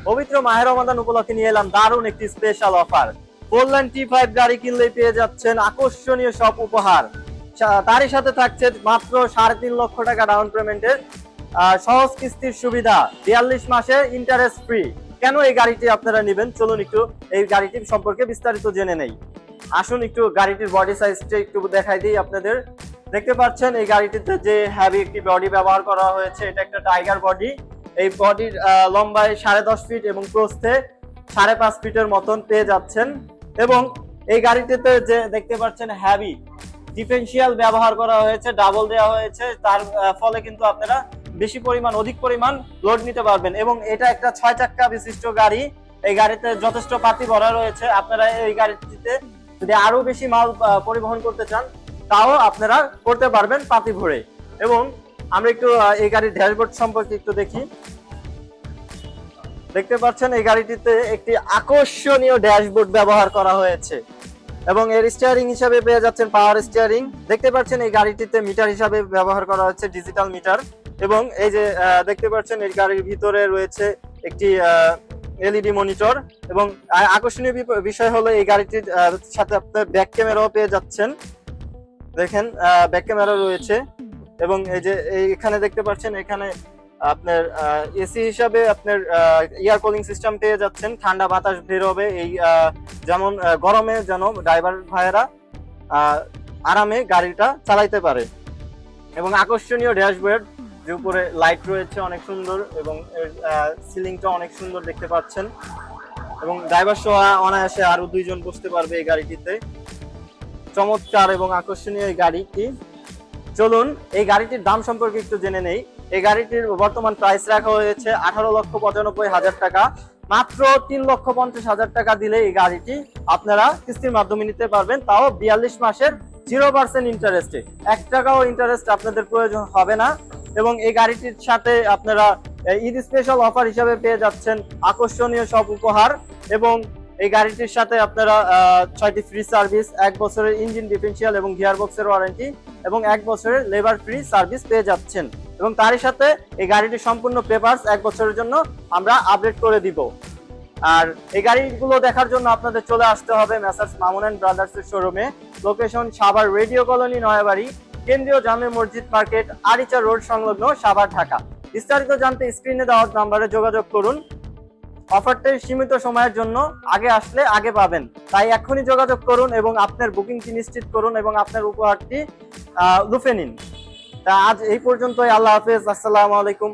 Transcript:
পবিত্র মাহের রমাদান উপলক্ষে নিয়ে এলাম দারুণ একটি স্পেশাল অফার। 4 লাইন T5 গাড়ি কিনলেই পেয়ে যাচ্ছেন আকর্ষণীয় সব উপহার। তারই সাথে থাকছে মাত্র 3.5 লক্ষ টাকা ডাউন পেমেন্টের সহজ কিস্তির সুবিধা, 42 মাসে ইন্টারেস্ট ফ্রি। কেন এই গাড়িটি আপনারা নেবেন, চলুন একটু এই গাড়িটির সম্পর্কে বিস্তারিত জেনে নেই। আসুন একটু গাড়িটির বডি সাইজটা একটু দেখাই দিই আপনাদের। দেখতে পাচ্ছেন এই গাড়িটিতে যে হ্যাভি একটি বডি ব্যবহার করা হয়েছে, এটা একটা টাইগার বডি। এই বডির লম্বায় 10.5 ফিট এবং প্রস্থে 5.5 ফিটের মতন পেয়ে যাচ্ছেন। এবং এই গাড়িটিতে যে দেখতে পাচ্ছেন হ্যাভি ডিফারেন্সিয়াল ব্যবহার করা হয়েছে, ডাবল দেওয়া হয়েছে, তার ফলে কিন্তু আপনারা অধিক পরিমাণ লোড নিতে পারবেন। এবং এটা একটা 6 চাক্কা বিশিষ্ট গাড়ি। এই গাড়িতে যথেষ্ট পাতি ভরা রয়েছে। আপনারা এই গাড়িটিতে যদি আরো বেশি মাল পরিবহন করতে চান তাও আপনারা করতে পারবেন পাতি ভরে। এবং আমরা একটু এই গাড়ির ড্যাশবোর্ড সম্পর্কে একটু দেখি। দেখতে পাচ্ছেন এই গাড়িটিতে একটি আকর্ষণীয় ড্যাশবোর্ড ব্যবহার করা হয়েছে এবং এর স্টিয়ারিং হিসাবে পেয়ে যাচ্ছেন পাওয়ার স্টিয়ারিং। দেখতে পাচ্ছেন এই গাড়িটিতে মিটার হিসাবে ব্যবহার করা হচ্ছে ডিজিটাল মিটার। এবং এই যে দেখতে পাচ্ছেন এই গাড়ির ভিতরে রয়েছে একটি এলইডি মনিটর। এবং আকর্ষণীয় বিষয় হলো এই গাড়িটির সাথে আপনার ব্যাক ক্যামেরাও পেয়ে যাচ্ছেন। দেখেন ব্যাক ক্যামেরা রয়েছে। এবং এই যে এখানে দেখতে পাচ্ছেন এখানে আপনার এসি হিসাবে আপনার এয়ার কুলিং সিস্টেম পেয়ে যাচ্ছেন, ঠান্ডা বাতাস বের হবে। এই যেমন গরমে যেন ড্রাইভার ভাইয়েরা আরামে গাড়িটা চালাইতে পারে। এবং আকর্ষণীয় ড্যাশবোর্ড, যে উপরে লাইট রয়েছে অনেক সুন্দর এবং সিলিংটা অনেক সুন্দর দেখতে পাচ্ছেন। এবং ড্রাইভার সহ অনায়াসে আরো 2 জন বসতে পারবে এই গাড়িটিতে। চমৎকার এবং আকর্ষণীয় এই গাড়িটি। চলুন এই গাড়িটির দাম সম্পর্কে একটু জেনে নেই। এই গাড়িটির বর্তমান প্রাইস রাখা হয়েছে 18,95,000 টাকা। মাত্র 3,50,000 টাকা দিলে এই গাড়িটি আপনারা কিস্তির মাধ্যমে নিতে পারবেন, তাও 42 মাসের 0% ইন্টারেস্টে। 1 টাকাও ইন্টারেস্ট আপনাদের প্রয়োজন হবে না। এবং এই গাড়িটির সাথে আপনারা ঈদ স্পেশাল অফার হিসাবে পেয়ে যাচ্ছেন আকর্ষণীয় সব উপহার। এবং এই গাড়িটির সাথে আপনারা 6টি ফ্রি সার্ভিস, 1 বছরের ইঞ্জিন ডিফারেন্সিয়াল এবং গিয়ার বক্সের ওয়ারেন্টি এবং 1 বছরের লেবার ফ্রি সার্ভিস পেয়ে যাচ্ছেন। এবং তারই সাথে এই গাড়িটির সম্পূর্ণ পেপারস 1 বছরের জন্য আমরা আপডেট করে দিব। আর এই গাড়িগুলো দেখার জন্য আপনাদের চলে আসতে হবে মেসার্স মামুন এন্ড ব্রাদার্সের শোরুমে। Location Savar radio colony, Nayabari, কেন্দ্রীয় জামে মসজিদ মার্কেট, আরিচা রোড সংলগ্ন, সাভার, ঢাকা। বিস্তারিত জানতে স্ক্রিনে দেওয়া নাম্বারে যোগাযোগ করুন। অফারটি সীমিত সময়ের জন্য, আগে আসলে আগে পাবেন, তাই এখনই যোগাযোগ করুন এবং আপনার বুকিংটি নিশ্চিত করুন এবং আপনার উপহারটি লুফে নিন। তা আজ এই পর্যন্তই। আল্লাহ হাফেজ, আসসালামু আলাইকুম।